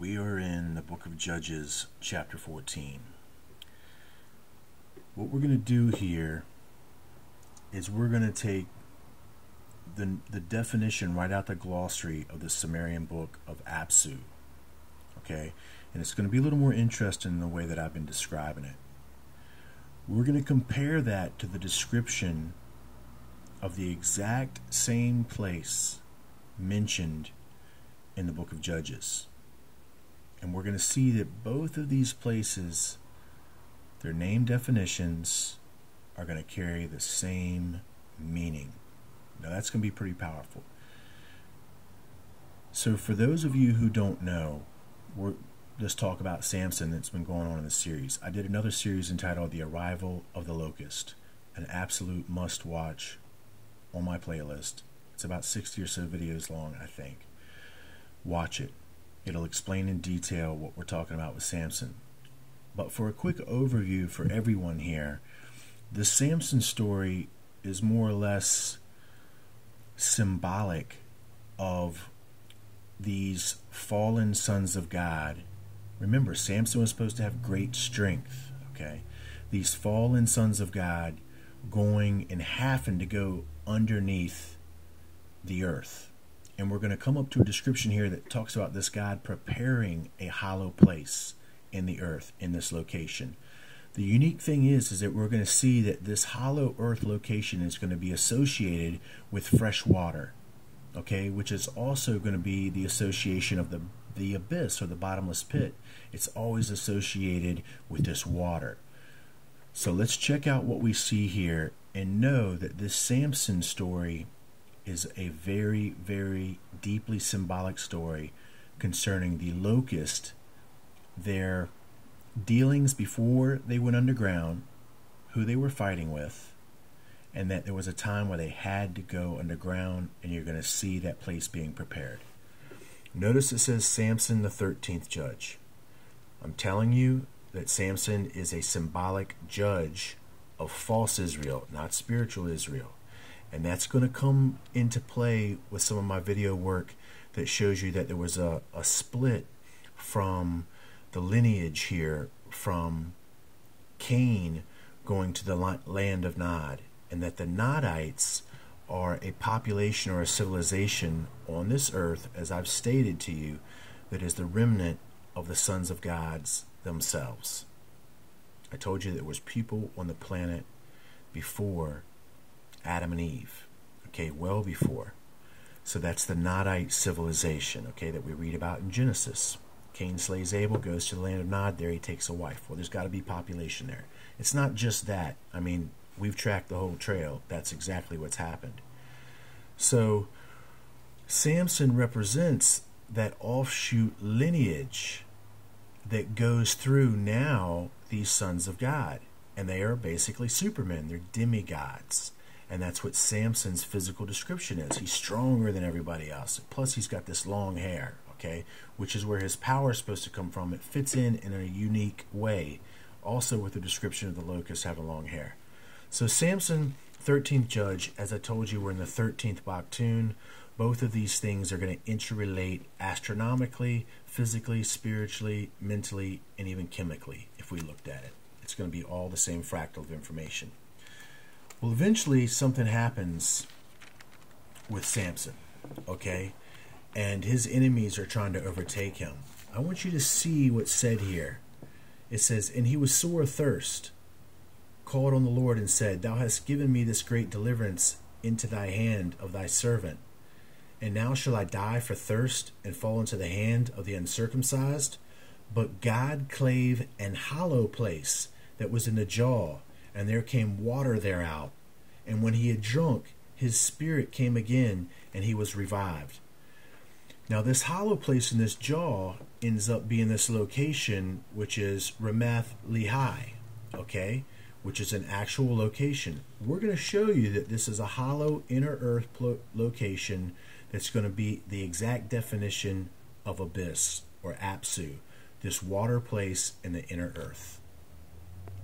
We are in the book of Judges, chapter 14. What we're going to do here is we're going to take the definition right out the glossary of the Sumerian book of Apsu. Okay? And it's going to be a little more interesting in the way that I've been describing it. We're going to compare that to the description of the exact same place mentioned in the book of Judges. And we're going to see that both of these places, their name definitions, are going to carry the same meaning. Now that's going to be pretty powerful. So for those of you who don't know, let's talk about Samson that's been going on in the series. I did another series entitled The Arrival of the Locust, an absolute must-watch on my playlist. It's about 60 or so videos long, I think. Watch it. It'll explain in detail what we're talking about with Samson. But for a quick overview for everyone here, the Samson story is more or less symbolic of these fallen sons of God. Remember, Samson was supposed to have great strength, okay? These fallen sons of God going and having to go underneath the earth. And we're going to come up to a description here that talks about this God preparing a hollow place in the earth, in this location. The unique thing is that we're going to see that this hollow earth location is going to be associated with fresh water, okay, which is also going to be the association of the abyss or the bottomless pit. It's always associated with this water. So let's check out what we see here and know that this Samson story is a very, very deeply symbolic story concerning the locust, their dealings before they went underground, who they were fighting with, and that there was a time where they had to go underground, and you're going to see that place being prepared. Notice it says Samson the 13th judge. I'm telling you that Samson is a symbolic judge of false Israel, not spiritual Israel. And that's going to come into play with some of my video work that shows you that there was a split from the lineage here from Cain going to the land of Nod, and that the Nodites are a population or a civilization on this earth, as I've stated to you, that is the remnant of the sons of gods themselves. I told you there was people on the planet before Adam and Eve, okay, well before. So that's the Nodite civilization, okay, that we read about in Genesis. Cain slays Abel, goes to the land of Nod, there he takes a wife. Well, there's got to be population there. It's not just that. I mean, we've tracked the whole trail. That's exactly what's happened. So Samson represents that offshoot lineage that goes through now these sons of God. And they are basically supermen. They're demigods. And that's what Samson's physical description is. He's stronger than everybody else. Plus, he's got this long hair, okay, which is where his power is supposed to come from. It fits in a unique way, also with the description of the locust having long hair. So Samson, 13th judge, as I told you, we're in the 13th Baktun. Both of these things are going to interrelate astronomically, physically, spiritually, mentally, and even chemically, if we looked at it. It's going to be all the same fractal of information. Well, eventually something happens with Samson, okay? And his enemies are trying to overtake him. I want you to see what's said here. It says, "And he was sore athirst, called on the Lord and said, Thou hast given me this great deliverance into thy hand of thy servant. And now shall I die for thirst and fall into the hand of the uncircumcised? But God clave an hollow place that was in the jaw, and there came water thereout. And when he had drunk, his spirit came again, and he was revived." Now this hollow place in this jaw ends up being this location, which is Ramath Lehi, okay, which is an actual location. We're going to show you that this is a hollow inner earth location that's going to be the exact definition of abyss or Apsu, this water place in the inner earth.